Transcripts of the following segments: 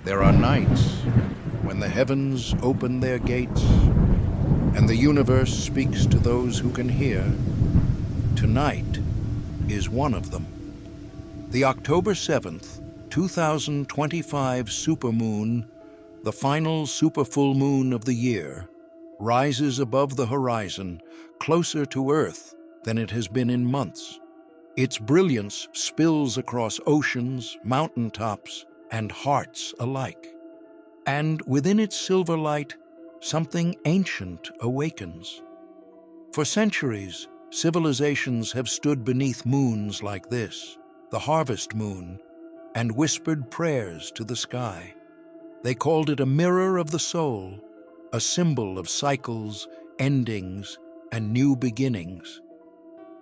There are nights when the heavens open their gates and the universe speaks to those who can hear. Tonight is one of them. The October 7th, 2025 supermoon, the final superfull moon of the year, rises above the horizon, closer to Earth than it has been in months. Its brilliance spills across oceans, mountaintops, and hearts alike. And within its silver light, something ancient awakens. For centuries, civilizations have stood beneath moons like this, the harvest moon, and whispered prayers to the sky. They called it a mirror of the soul, a symbol of cycles, endings, and new beginnings.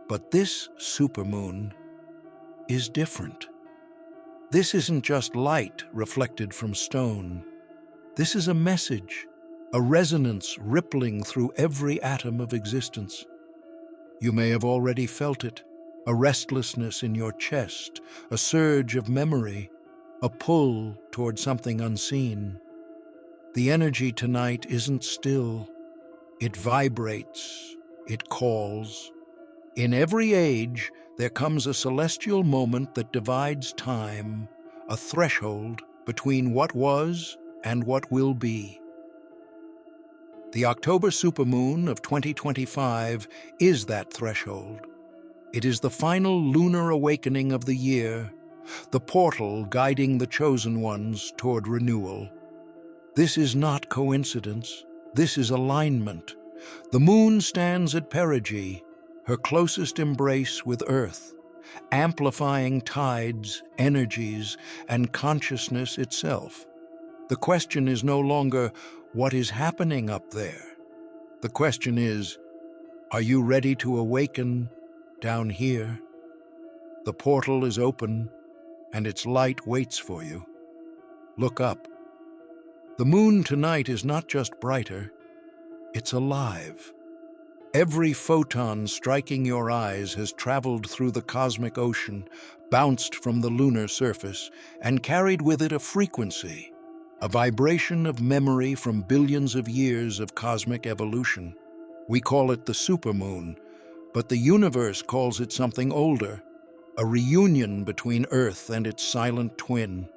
But this supermoon is different. This isn't just light reflected from stone. This is a message, a resonance rippling through every atom of existence. You may have already felt it, a restlessness in your chest, a surge of memory, a pull toward something unseen. The energy tonight isn't still. It vibrates, it calls. In every age, there comes a celestial moment that divides time, a threshold between what was and what will be. The October Supermoon of 2025 is that threshold. It is the final lunar awakening of the year, the portal guiding the chosen ones toward renewal. This is not coincidence. This is alignment. The moon stands at perigee, her closest embrace with Earth, amplifying tides, energies, and consciousness itself. The question is no longer, what is happening up there? The question is, are you ready to awaken down here? The portal is open, and its light waits for you. Look up. The moon tonight is not just brighter, it's alive. Every photon striking your eyes has traveled through the cosmic ocean, bounced from the lunar surface, and carried with it a frequency, a vibration of memory from billions of years of cosmic evolution. We call it the supermoon, but the universe calls it something older, a reunion between Earth and its silent twin,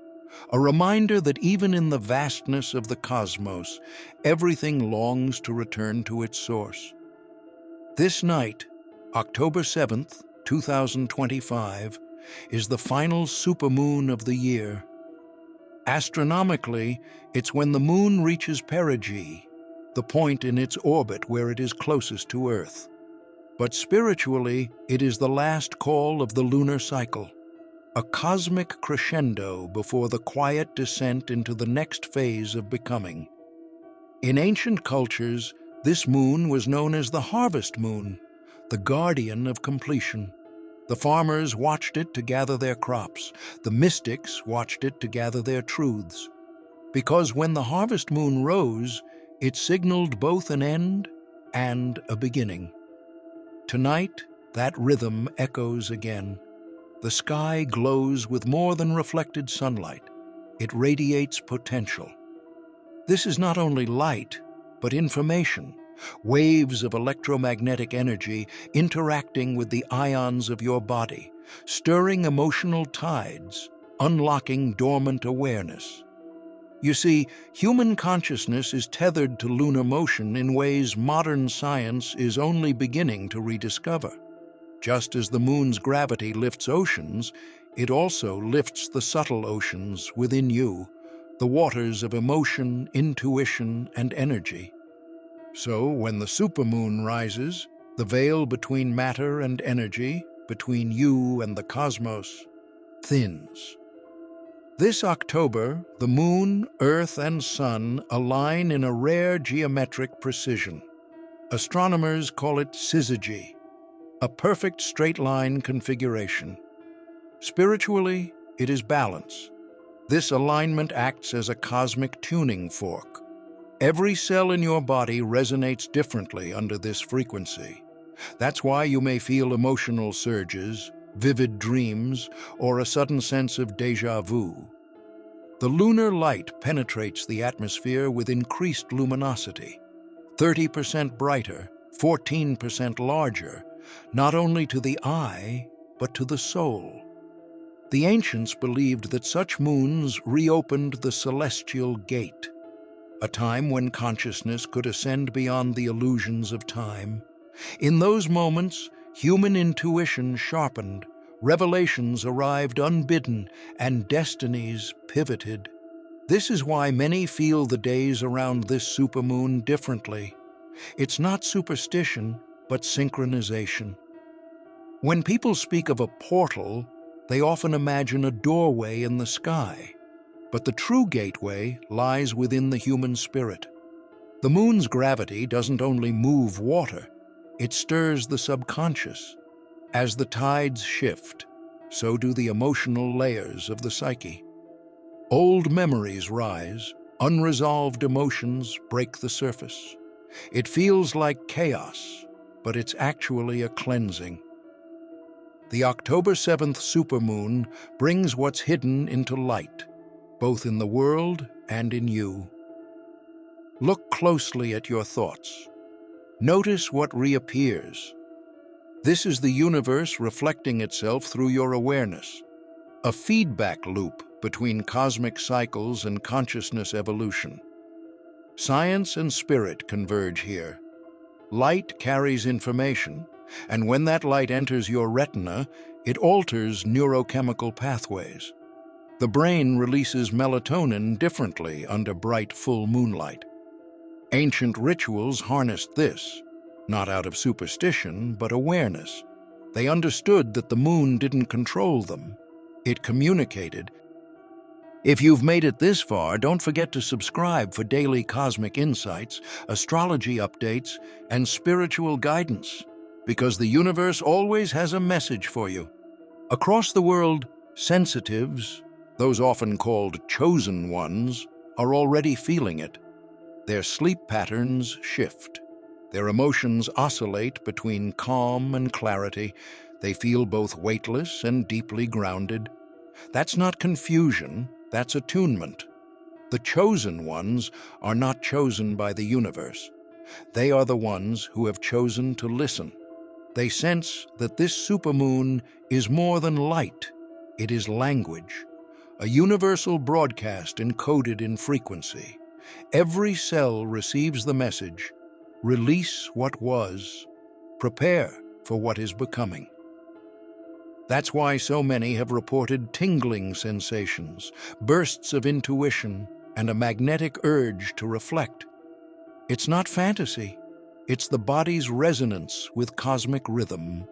a reminder that even in the vastness of the cosmos, everything longs to return to its source. This night, October 7th, 2025, is the final supermoon of the year. Astronomically, it's when the moon reaches perigee, the point in its orbit where it is closest to Earth. But spiritually, it is the last call of the lunar cycle, a cosmic crescendo before the quiet descent into the next phase of becoming. In ancient cultures, this moon was known as the Harvest Moon, the guardian of completion. The farmers watched it to gather their crops. The mystics watched it to gather their truths. Because when the Harvest Moon rose, it signaled both an end and a beginning. Tonight, that rhythm echoes again. The sky glows with more than reflected sunlight. It radiates potential. This is not only light, but information, waves of electromagnetic energy interacting with the ions of your body, stirring emotional tides, unlocking dormant awareness. You see, human consciousness is tethered to lunar motion in ways modern science is only beginning to rediscover. Just as the moon's gravity lifts oceans, it also lifts the subtle oceans within you, the waters of emotion, intuition, and energy. So, when the supermoon rises, the veil between matter and energy, between you and the cosmos, thins. This October, the moon, earth, and sun align in a rare geometric precision. Astronomers call it syzygy, a perfect straight-line configuration. Spiritually, it is balance. This alignment acts as a cosmic tuning fork. Every cell in your body resonates differently under this frequency. That's why you may feel emotional surges, vivid dreams, or a sudden sense of déjà vu. The lunar light penetrates the atmosphere with increased luminosity, 30% brighter, 14% larger, not only to the eye, but to the soul. The ancients believed that such moons reopened the celestial gate, a time when consciousness could ascend beyond the illusions of time. In those moments, human intuition sharpened, revelations arrived unbidden, and destinies pivoted. This is why many feel the days around this supermoon differently. It's not superstition, but synchronization. When people speak of a portal, they often imagine a doorway in the sky. But the true gateway lies within the human spirit. The moon's gravity doesn't only move water, it stirs the subconscious. As the tides shift, so do the emotional layers of the psyche. Old memories rise, unresolved emotions break the surface. It feels like chaos, but it's actually a cleansing. The October 7th supermoon brings what's hidden into light, both in the world and in you. Look closely at your thoughts. Notice what reappears. This is the universe reflecting itself through your awareness, a feedback loop between cosmic cycles and consciousness evolution. Science and spirit converge here. Light carries information, and when that light enters your retina, it alters neurochemical pathways. The brain releases melatonin differently under bright full moonlight. Ancient rituals harnessed this, not out of superstition, but awareness. They understood that the moon didn't control them. It communicated. If you've made it this far, don't forget to subscribe for daily cosmic insights, astrology updates, and spiritual guidance, because the universe always has a message for you. Across the world, sensitives, those often called chosen ones, are already feeling it. Their sleep patterns shift. Their emotions oscillate between calm and clarity. They feel both weightless and deeply grounded. That's not confusion, that's attunement. The chosen ones are not chosen by the universe. They are the ones who have chosen to listen. They sense that this supermoon is more than light. It is language, a universal broadcast encoded in frequency. Every cell receives the message: release what was, prepare for what is becoming. That's why so many have reported tingling sensations, bursts of intuition, and a magnetic urge to reflect. It's not fantasy. It's the body's resonance with cosmic rhythm.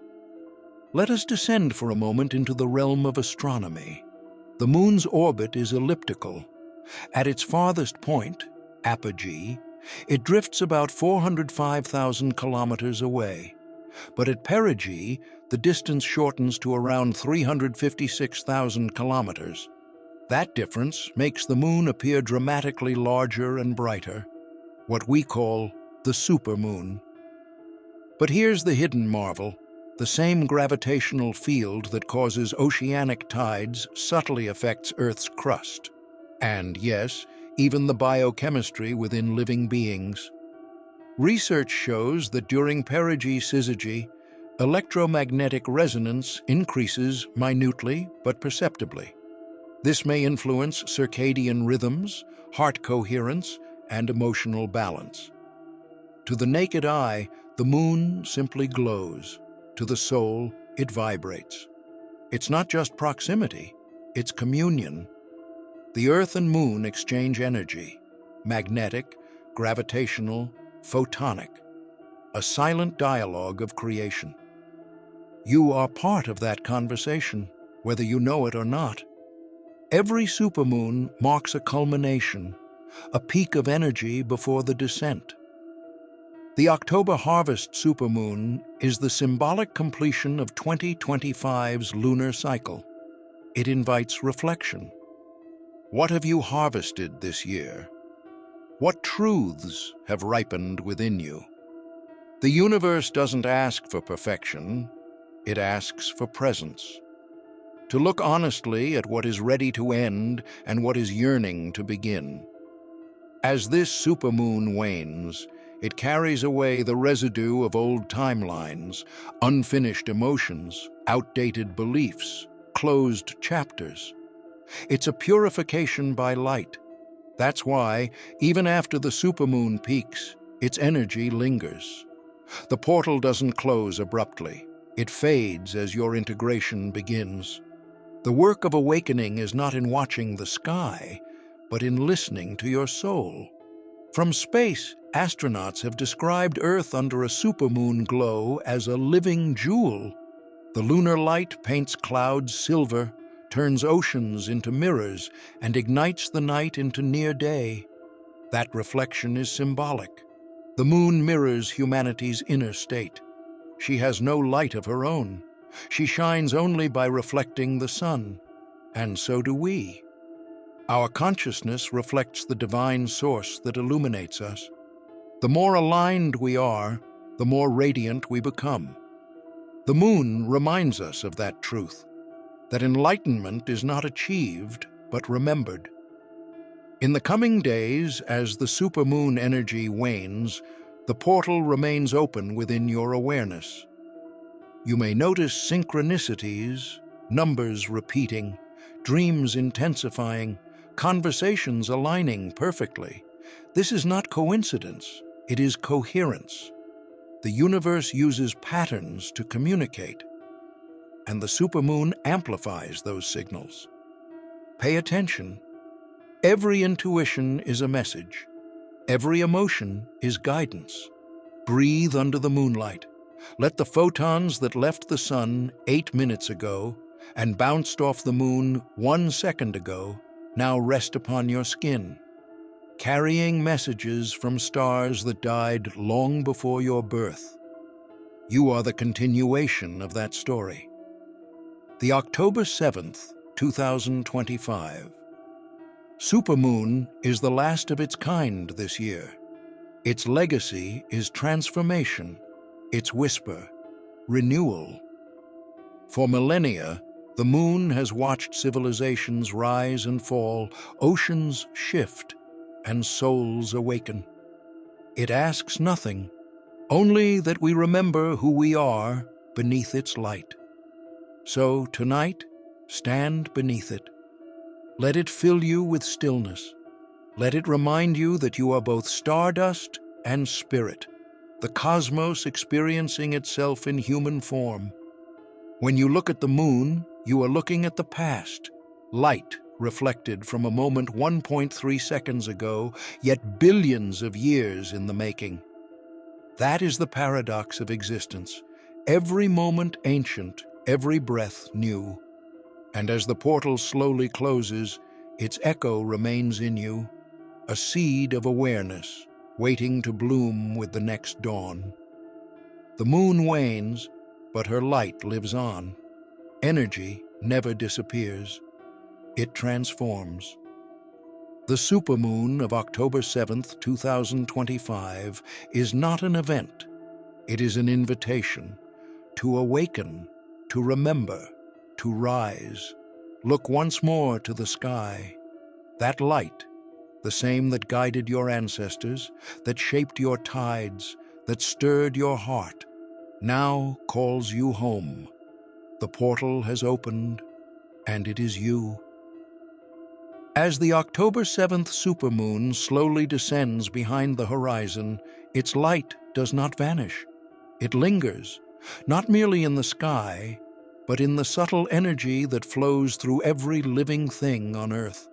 Let us descend for a moment into the realm of astronomy. The moon's orbit is elliptical. At its farthest point, apogee, it drifts about 405,000 kilometers away. But at perigee, the distance shortens to around 356,000 kilometers. That difference makes the moon appear dramatically larger and brighter, what we call the supermoon. But here's the hidden marvel. The same gravitational field that causes oceanic tides subtly affects Earth's crust. And yes, even the biochemistry within living beings. Research shows that during perigee syzygy, electromagnetic resonance increases minutely but perceptibly. This may influence circadian rhythms, heart coherence, and emotional balance. To the naked eye, the moon simply glows. To the soul, it vibrates. It's not just proximity, it's communion. The Earth and Moon exchange energy, magnetic, gravitational, photonic, a silent dialogue of creation. You are part of that conversation, whether you know it or not. Every supermoon marks a culmination, a peak of energy before the descent. The October Harvest Supermoon is the symbolic completion of 2025's lunar cycle. It invites reflection. What have you harvested this year? What truths have ripened within you? The universe doesn't ask for perfection, it asks for presence. to look honestly at what is ready to end and what is yearning to begin. As this supermoon wanes, it carries away the residue of old timelines, unfinished emotions, outdated beliefs, closed chapters. It's a purification by light. That's why, even after the supermoon peaks, its energy lingers. The portal doesn't close abruptly. It fades as your integration begins. The work of awakening is not in watching the sky, but in listening to your soul. From space, astronauts have described Earth under a supermoon glow as a living jewel. The lunar light paints clouds silver, turns oceans into mirrors, and ignites the night into near day. That reflection is symbolic. The moon mirrors humanity's inner state. She has no light of her own. She shines only by reflecting the sun. And so do we. Our consciousness reflects the divine source that illuminates us. The more aligned we are, the more radiant we become. The moon reminds us of that truth, that enlightenment is not achieved, but remembered. In the coming days, as the supermoon energy wanes, the portal remains open within your awareness. You may notice synchronicities, numbers repeating, dreams intensifying, conversations aligning perfectly. This is not coincidence, it is coherence. The universe uses patterns to communicate, and the supermoon amplifies those signals. Pay attention. Every intuition is a message. Every emotion is guidance. Breathe under the moonlight. Let the photons that left the sun 8 minutes ago and bounced off the moon 1 second ago now rest upon your skin, carrying messages from stars that died long before your birth. You are the continuation of that story. The October 7th, 2025. Supermoon is the last of its kind this year. Its legacy is transformation, its whisper, renewal. For millennia, the moon has watched civilizations rise and fall, oceans shift, and souls awaken. It asks nothing, only that we remember who we are beneath its light. So tonight, stand beneath it. Let it fill you with stillness. Let it remind you that you are both stardust and spirit, the cosmos experiencing itself in human form. When you look at the moon, you are looking at the past, light reflected from a moment 1.3 seconds ago, yet billions of years in the making. That is the paradox of existence. Every moment ancient, every breath new. And as the portal slowly closes, its echo remains in you, a seed of awareness, waiting to bloom with the next dawn. The moon wanes, but her light lives on. Energy never disappears. It transforms. The supermoon of October 7th, 2025 is not an event. It is an invitation to awaken, to remember, to rise. Look once more to the sky. That light, the same that guided your ancestors, that shaped your tides, that stirred your heart, now calls you home. The portal has opened, and it is you. As the October 7th supermoon slowly descends behind the horizon, its light does not vanish. It lingers, not merely in the sky, but in the subtle energy that flows through every living thing on Earth.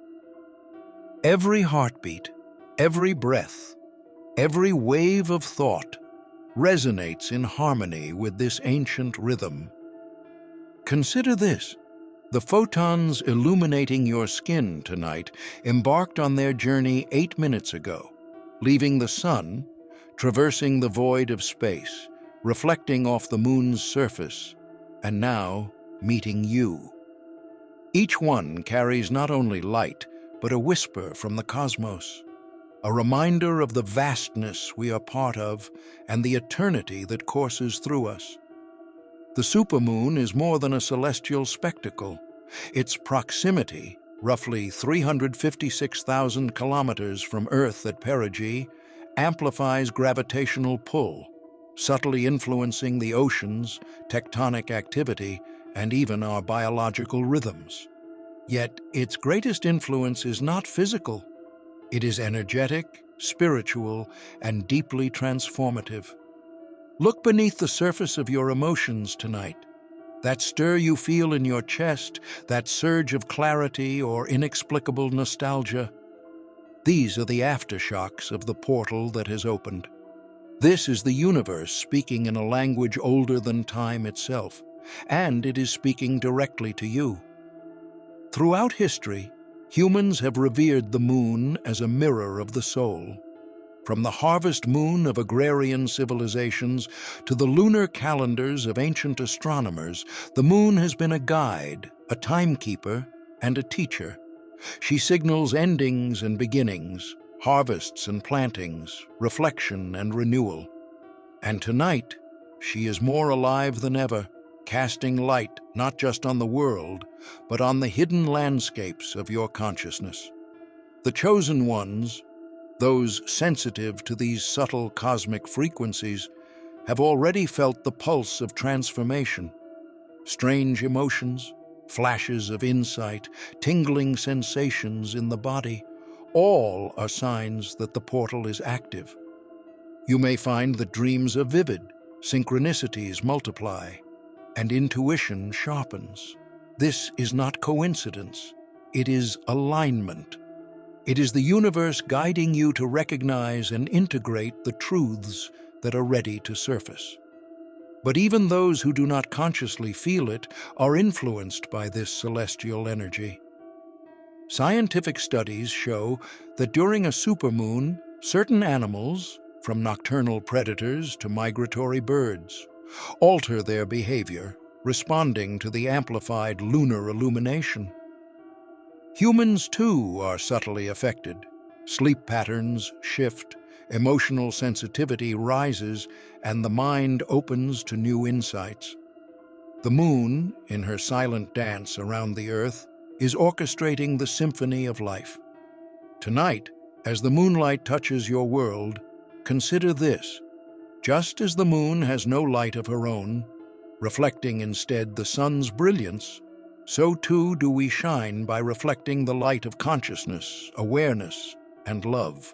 Every heartbeat, every breath, every wave of thought resonates in harmony with this ancient rhythm. Consider this. The photons illuminating your skin tonight embarked on their journey 8 minutes ago, leaving the sun, traversing the void of space, reflecting off the moon's surface, and now meeting you. Each one carries not only light, but a whisper from the cosmos, a reminder of the vastness we are part of and the eternity that courses through us. The supermoon is more than a celestial spectacle. Its proximity, roughly 356,000 kilometers from Earth at perigee, amplifies gravitational pull, subtly influencing the oceans, tectonic activity, and even our biological rhythms. Yet its greatest influence is not physical. It is energetic, spiritual, and deeply transformative. Look beneath the surface of your emotions tonight. That stir you feel in your chest, that surge of clarity or inexplicable nostalgia. These are the aftershocks of the portal that has opened. This is the universe speaking in a language older than time itself, and it is speaking directly to you. Throughout history, humans have revered the moon as a mirror of the soul. From the harvest moon of agrarian civilizations to the lunar calendars of ancient astronomers, the moon has been a guide, a timekeeper, and a teacher. She signals endings and beginnings, harvests and plantings, reflection and renewal. And tonight, she is more alive than ever, casting light not just on the world, but on the hidden landscapes of your consciousness. The chosen ones, those sensitive to these subtle cosmic frequencies, have already felt the pulse of transformation. Strange emotions, flashes of insight, tingling sensations in the body, all are signs that the portal is active. You may find that dreams are vivid, synchronicities multiply, and intuition sharpens. This is not coincidence. It is alignment. It is the universe guiding you to recognize and integrate the truths that are ready to surface. But even those who do not consciously feel it are influenced by this celestial energy. Scientific studies show that during a supermoon, certain animals, from nocturnal predators to migratory birds, alter their behavior, responding to the amplified lunar illumination. Humans, too, are subtly affected. Sleep patterns shift, emotional sensitivity rises, and the mind opens to new insights. The moon, in her silent dance around the earth, is orchestrating the symphony of life. Tonight, as the moonlight touches your world, consider this. Just as the moon has no light of her own, reflecting instead the sun's brilliance, so too do we shine by reflecting the light of consciousness, awareness, and love.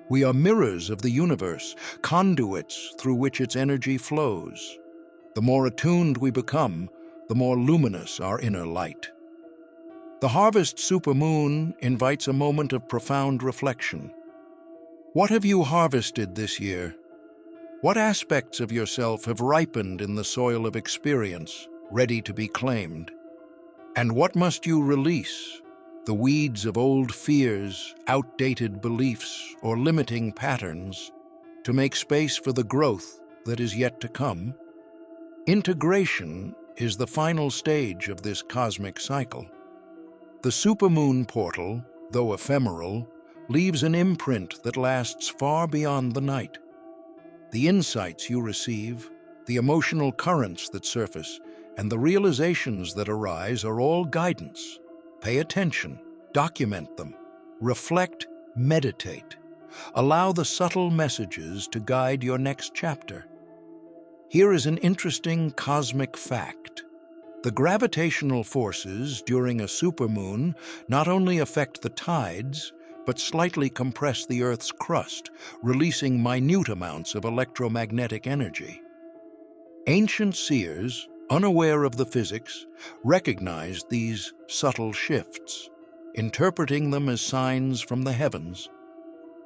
We are mirrors of the universe, conduits through which its energy flows. The more attuned we become, the more luminous our inner light. The Harvest Supermoon invites a moment of profound reflection. What have you harvested this year? What aspects of yourself have ripened in the soil of experience, ready to be claimed? And what must you release? The weeds of old fears, outdated beliefs, or limiting patterns, to make space for the growth that is yet to come? Integration is the final stage of this cosmic cycle. The supermoon portal, though ephemeral, leaves an imprint that lasts far beyond the night. The insights you receive, the emotional currents that surface, and the realizations that arise are all guidance. Pay attention, document them, reflect, meditate. Allow the subtle messages to guide your next chapter. Here is an interesting cosmic fact. The gravitational forces during a supermoon not only affect the tides, but slightly compress the Earth's crust, releasing minute amounts of electromagnetic energy. Ancient seers, unaware of the physics, recognized these subtle shifts, interpreting them as signs from the heavens.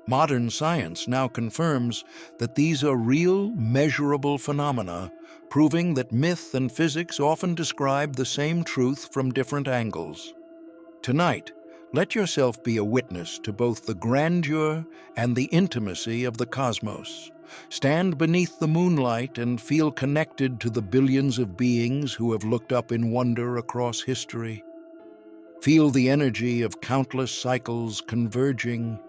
Modern science now confirms that these are real, measurable phenomena, proving that myth and physics often describe the same truth from different angles. Tonight, let yourself be a witness to both the grandeur and the intimacy of the cosmos. Stand beneath the moonlight and feel connected to the billions of beings who have looked up in wonder across history. Feel the energy of countless cycles converging,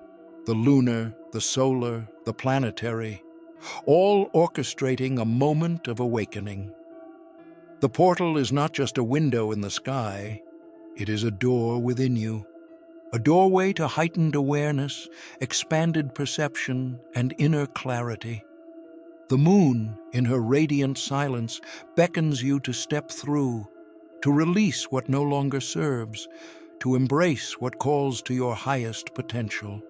the lunar, the solar, the planetary, all orchestrating a moment of awakening. The portal is not just a window in the sky, It is a door within you, a doorway to heightened awareness, expanded perception, and inner clarity. The moon, in her radiant silence, beckons you to step through, to release what no longer serves, to embrace what calls to your highest potential.